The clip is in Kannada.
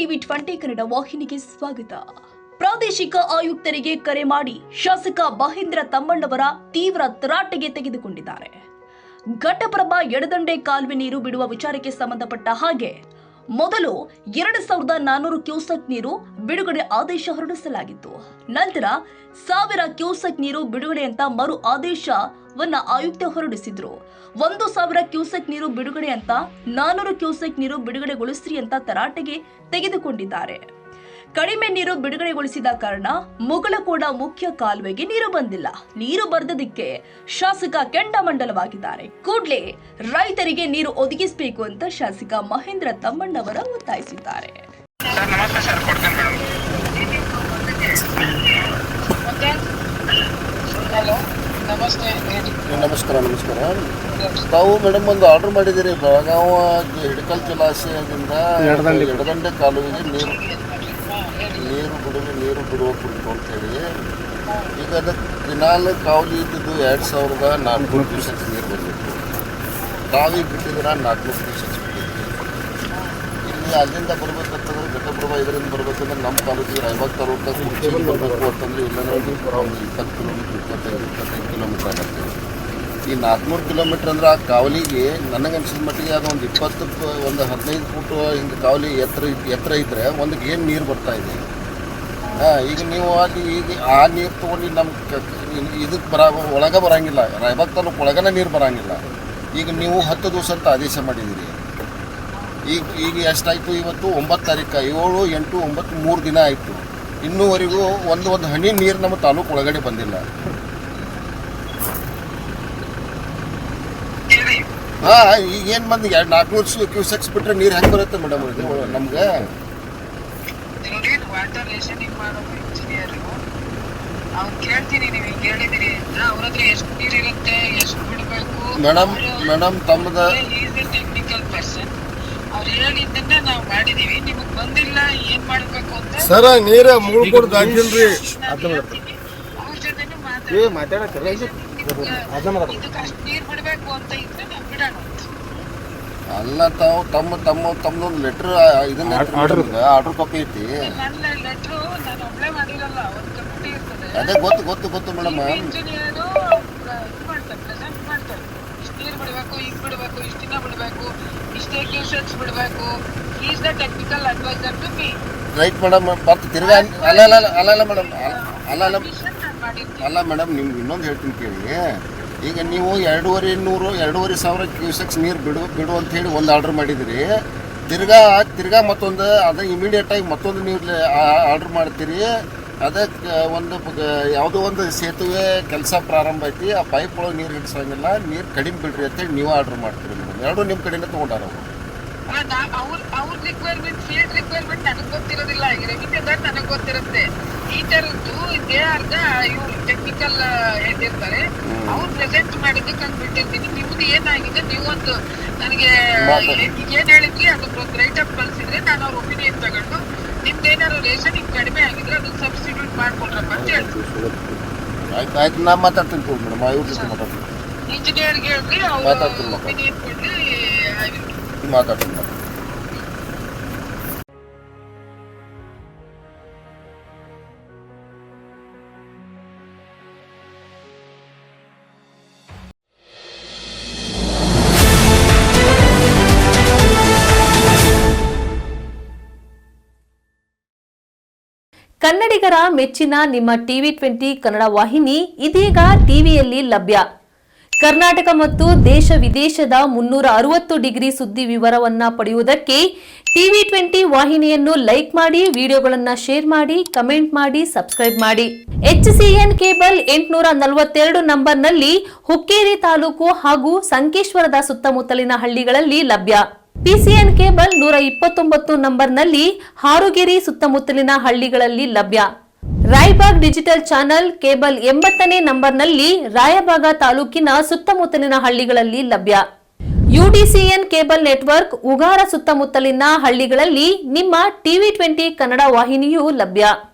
ಟಿವಿ 20 ಕನ್ನಡ ವಾಹಿನಿಗೆ ಸ್ವಾಗತ. ಪ್ರಾದೇಶಿಕ ಆಯುಕ್ತರಿಗೆ ಕರೆ ಮಾಡಿ ಶಾಸಕ ಮಹೇಂದ್ರ ತಮ್ಮಣ್ಣವರ ತೀವ್ರ ತರಾಟೆಗೆ ತೆಗೆದುಕೊಂಡಿದ್ದಾರೆ. ಘಟಪ್ರಭಾ ಎಡದಂಡೆ ಕಾಲುವೆ ನೀರು ಬಿಡುವ ವಿಚಾರಕ್ಕೆ ಸಂಬಂಧಪಟ್ಟ ಹಾಗೆ ಮೊದಲು 2400 ಕ್ಯೂಸೆಕ್ ನೀರು ಬಿಡುಗಡೆ ಆದೇಶ ಹೊರಡಿಸಲಾಗಿತ್ತು. ನಂತರ 1000 ಕ್ಯೂಸೆಕ್ ನೀರು ಬಿಡುಗಡೆ ಅಂತ ಮರು ಆದೇಶವನ್ನ ಆಯುಕ್ತ ಹೊರಡಿಸಿದ್ರು. 1000 ಕ್ಯೂಸೆಕ್ ನೀರು ಬಿಡುಗಡೆ ಅಂತ 400 ಕ್ಯೂಸೆಕ್ ನೀರು ಬಿಡುಗಡೆಗೊಳಿಸ್ರಿ ಅಂತ ತರಾಟೆಗೆ ತೆಗೆದುಕೊಂಡಿದ್ದಾರೆ. ಕಡಿಮೆ ನೀರು ಬಿಡುಗಡೆಗೊಳಿಸಿದ ಕಾರಣ ಮುಗಳಕೋಡ ಮುಖ್ಯ ಕಾಲುವೆಗೆ ನೀರು ಬಂದಿಲ್ಲ. ನೀರು ಬರದಕ್ಕೆ ಶಾಸಕ ಕೆಂಡಾಮಂಡಲವಾಗಿದ್ದಾರೆ. ಕೂಡಲೇ ರೈತರಿಗೆ ನೀರು ಒದಗಿಸಬೇಕು ಅಂತ ಶಾಸಕ ಮಹೇಂದ್ರ ತಮ್ಮಣ್ಣವರ ಒತ್ತಾಯಿಸಿದ್ದಾರೆ. ನಮಸ್ಕಾರ. ತಾವು ಮೇಡಮ್ ಒಂದು ಆರ್ಡರ್ ಮಾಡಿದ್ದೀರಿ, ಬೆಳಗಾವಿ ಹಿಡಕಲ್ ಜಲಾಶಯದಿಂದ ಎಡದಂಡೆ ಕಾಲುವೆಗೆ ನೀರು ಬಿಡುವ ಕುರಿತು ಅಂತೇಳಿ. ಈಗ ಅದಕ್ಕೆ ದಿನಾಲು ಕಾವಲಿ ಇದ್ದಿದ್ದು 2400 ಕ್ಯೂಸೆಕ್ಸ್ ನೀರು ಬಂದಿತ್ತು. ಕಾವಿ ಬಿಟ್ಟಿದ್ರೆ 400 ಕ್ಯೂಸೆಕ್ಸ್ ಬಿಟ್ಟಿದ್ವಿ. ಇಲ್ಲಿ ಅಲ್ಲಿಂದ ಬರ್ಬೇಕಂತಂದ್ರೆ ಘಟಪ್ರಭಾ ಇದರಿಂದ ಬರ್ಬೇಕಂದ್ರೆ ನಮ್ಮ ತಾಲೂಕಿಗೆ ರಾಯಬಾಗ್ ತಾಲೂಕಿಗೆ ಕುರ್ಚಿಗೆ ಬರಬೇಕು ಅಂತಂದ್ರೆ ಇಲ್ಲಂದ್ರೆ 20 ಕಿಲೋಮೀಟ್ರ್ 25 ಕಿಲೋಮೀಟ್ರ್ ಆಗುತ್ತೆ. ಈ 400 ಕಿಲೋಮೀಟ್ರ್ ಅಂದ್ರೆ ಆ ಕಾವಲಿಗೆ ನನಗೆ ಅನ್ಸಿದ ಮಟ್ಟಿಗೆ ಅದು ಒಂದು 15 ಫೂಟು ಹಿಂಗೆ ಕಾವಲಿ ಎತ್ತರ ಇದ್ದರೆ ಒಂದಕ್ಕೆ ಏನು ನೀರು ಬರ್ತಾ ಇದೆ. ಈಗ ನೀವು ಅಲ್ಲಿ ಈಗ ಆ ನೀರು ತೊಗೊಂಡು ನಮ್ಮ ಇದಕ್ಕೆ ಒಳಗೆ ಬರೋಂಗಿಲ್ಲ, ರಾಯಬಾಗ್ ತಾಲೂಕು ಒಳಗನೆ ನೀರು ಬರೋಂಗಿಲ್ಲ. ಈಗ ನೀವು 10 ದಿವಸ ಅಂತ ಆದೇಶ ಮಾಡಿದ್ದೀರಿ. ಈಗ ಎಷ್ಟಾಯಿತು? ಇವತ್ತು 9 ತಾರೀಕು, 7, 8, 9 3 ದಿನ ಆಯಿತು. ಇನ್ನೂವರೆಗೂ ಒಂದು ಹನಿ ನೀರು ನಮ್ಮ ತಾಲೂಕು ಒಳಗಡೆ ಬಂದಿಲ್ಲ. ಈಗ ಏನು ಬಂದು 400 ಕ್ಯೂಸೆಕ್ಸ್ ಬಿಟ್ಟರೆ ನೀರು ಹೆಂಗೆ ಬರುತ್ತೆ ಮೇಡಮ್ ಇದು ನಮ್ಗೆ? ವಾಟರ್ ರೇಷನಿಂಗ್ ಮಾಡೋದು ಇಂಜಿನಿಯರ್ ಅವ್ರು ಕೇಳ್ತೀನಿ, ನೀವು ಹಿಂಗೆ ಹೇಳಿದಿರಿ ಅಂತ. ಅವ್ರ ಹತ್ರ ಎಷ್ಟು ನೀರು ಇರುತ್ತೆ, ಎಷ್ಟು ಬಿಡಬೇಕು ಮೇಡಮ್ ತಮ್ಮದ ಟೆಕ್ನಿಕಲ್ ಪರ್ಸನ್. ಅವ್ರು ಹೇಳಿದ್ದನ್ನ ನಾವು ಮಾಡಿದೀವಿ. ನಿಮಗೆ ಬಂದಿಲ್ಲ, ಏನ್ ಮಾಡ್ಬೇಕು ಅಂತ ಸರ ನೀರ ಮುಳ್ಕೊಡ್ದು ಹಾಕಿಲ್ರಿ. ಅವ್ರ ಜೊತೆನೂ ಮಾತಾಡ್ತೀವಿ. ಇದಕ್ಕೆ ಅಷ್ಟು ನೀರು ಬಿಡಬೇಕು ಅಂತ ಇದ್ರೆ ನಾವು ಬಿಡೋಣ. ಅಲ್ಲ, ತಾವು ತಮ್ಮದೊಂದು ಲೆಟ್ರ್ ಇದನ್ನ ಆರ್ಡರ್ ಕಾಪಿ ಐತಿ. ನನ್ನ ಲೆಟ್ರು ನಾನು ಒಬ್ಳೆ ಮಾಡಿರಲ್ಲ, ಒಂದು ಕಮಿಟಿ ಇರ್ತದೆ. ಅದೇ ಗೊತ್ತು ಮೇಡಮ್. ಇಂಜಿನಿಯರು ಇದು ಮಾಡ್ತಾರೆ, ಪ್ರೆಸೆಂಟ್ ಮಾಡ್ತಾರೆ. ಇಷ್ಟು ನೀರು ಬಿಡಬೇಕು, ಈಗ ಬಿಡಬೇಕು, ಇಷ್ಟು ದಿನ ಬಿಡಬೇಕು, ಇಷ್ಟೇ ಕ್ಯೂಸೆಕ್ಸ್ ಬಿಡಬೇಕು. Is the technical adviser to me. Right madam. ಮತ್ತು ತಿರ್ಗಾ ಅಲ್ಲ ಮೇಡಮ್, ಅಲ್ಲ ಮೇಡಮ್, ನಿಮ್ಗೆ ಇನ್ನೊಂದು ಹೇಳ್ತೀನಿ ಕೇಳಿ. ಈಗ ನೀವು 2,500 ಕ್ಯೂಸೆಕ್ಸ್ ನೀರು ಬಿಡು ಅಂತ ಹೇಳಿ ಒಂದು ಆರ್ಡ್ರ್ ಮಾಡಿದಿರಿ. ತಿರ್ಗಾ ಮತ್ತೊಂದು ಅದು ಇಮಿಡಿಯೇಟಾಗಿ ಮತ್ತೊಂದು ನೀವು ಆರ್ಡ್ರ್ ಮಾಡ್ತೀರಿ. ಅದಕ್ಕೆ ಯಾವುದೋ ಒಂದು ಸೇತುವೆ ಕೆಲಸ ಪ್ರಾರಂಭ ಐತಿ, ಆ ಪೈಪ್ ಒಳಗೆ ನೀರು ಹಿಡಿಸೋಂಗಿಲ್ಲ, ನೀರು ಕಡಿಮೆ ಬಿಡ್ರಿ ಅಂತೇಳಿ ನೀವು ಆರ್ಡ್ರ್ ಮಾಡ್ತೀರಿ ಮೇಡಮ್. ಎರಡೂ ನಿಮ್ಮ ಕಡೆಯಿಂದ ತೊಗೊಂಡಾರ ಅವರು. ಅವ್ರ ರಿಕ್ವೈರ್ಮೆಂಟ್, ಫೀಲ್ಡ್ ರಿಕ್ವೈರ್ಮೆಂಟ್ ನನಗೆ ಗೊತ್ತಿರೋದಿಲ್ಲ. ಈಗ ರೆವಿನ್ಯೂದಾರ್ ನನಗೆ ಗೊತ್ತಿರುತ್ತೆ. ಈ ಥರದ್ದು ದೇ ಆರ್ ದ ಇವರು ಟೆಕ್ನಿಕಲ್ ಹೆಡ್ ಇರ್ತಾರೆ. ಅವ್ರು ಪ್ರೆಸೆಂಟ್ ಮಾಡಿದ್ದಕ್ಕೆ ನಾನು ಬಿಟ್ಟಿರ್ತೀನಿ. ನಿಮ್ದು ಏನಾಗಿದೆ, ನೀವೊಂದು ನನಗೆ ಏನು ಹೇಳಿದ್ರಿ ಅದಕ್ಕೊಂದು ರೈಟ್ ಅಪ್ ಕಳಿಸಿದ್ರೆ ನಾನು ಅವ್ರ ಒಪಿನಿಯನ್ ತಗೊಂಡು ನಿಮ್ದು ಏನಾದ್ರು ರೇಷನ್ ಹಿಂಗೆ ಕಡಿಮೆ ಆಗಿದ್ರೆ ಅದನ್ನ ಸಬ್ಸ್ಟಿಟ್ಯೂಟ್ ಮಾಡ್ಕೊಡ್ರಪ್ಪ ಅಂತ ಹೇಳ್ತೀನಿ. ಆಯ್ತು, ನಾ ಮಾತಾಡ್ತೀನಿ ಮೇಡಮ್. ಇವ್ರ ಜೊತೆ ಮಾತಾಡ್ತೀನಿ. ಇಂಜಿನಿಯರ್ಗೆ ಹೇಳ್ರಿ, ಅವ್ರ ಒಪಿನಿಯನ್ ಕೊಡ್ರಿ, ಮಾತಾಡ್ತೀನಿ. ಕನ್ನಡಿಗರ ಮೆಚ್ಚಿನ ನಿಮ್ಮ ಟಿವಿ 20 ಕನ್ನಡ ವಾಹಿನಿ ಇದೀಗ ಟಿವಿಯಲ್ಲಿ ಲಭ್ಯ. ಕರ್ನಾಟಕ ಮತ್ತು ದೇಶ ವಿದೇಶದ 360 ಡಿಗ್ರಿ ಸುದ್ದಿ ವಿವರವನ್ನ ಪಡೆಯುವುದಕ್ಕೆ ಟಿವಿ 20 ವಾಹಿನಿಯನ್ನು ಲೈಕ್ ಮಾಡಿ, ವಿಡಿಯೋಗಳನ್ನು ಶೇರ್ ಮಾಡಿ, ಕಮೆಂಟ್ ಮಾಡಿ, ಸಬ್ಸ್ಕ್ರೈಬ್ ಮಾಡಿ. HCN ಕೇಬಲ್ 842 ನಂಬರ್ನಲ್ಲಿ ಹುಕ್ಕೇರಿ ತಾಲೂಕು ಹಾಗೂ ಸಂಕೇಶ್ವರದ ಸುತ್ತಮುತ್ತಲಿನ ಹಳ್ಳಿಗಳಲ್ಲಿ ಲಭ್ಯ. PCN ಕೇಬಲ್ 129 ನಂಬರ್ನಲ್ಲಿ ಹಾರುಗೆರೆ ಸುತ್ತಮುತ್ತಲಿನ ಹಳ್ಳಿಗಳಲ್ಲಿ ಲಭ್ಯ. ರಾಯಬಾಗ್ ಡಿಜಿಟಲ್ ಚಾನೆಲ್ ಕೇಬಲ್ 80ನೇ ನಂಬರ್ನಲ್ಲಿ ರಾಯಬಾಗ ತಾಲೂಕಿನ ಸುತ್ತಮುತ್ತಲಿನ ಹಳ್ಳಿಗಳಲ್ಲಿ ಲಭ್ಯ. UDCN ಕೇಬಲ್ ನೆಟ್ವರ್ಕ್ ಉಗಾರ ಸುತ್ತಮುತ್ತಲಿನ ಹಳ್ಳಿಗಳಲ್ಲಿ ನಿಮ್ಮ ಟಿವಿ 20 ಕನ್ನಡ ವಾಹಿನಿಯೂ ಲಭ್ಯ.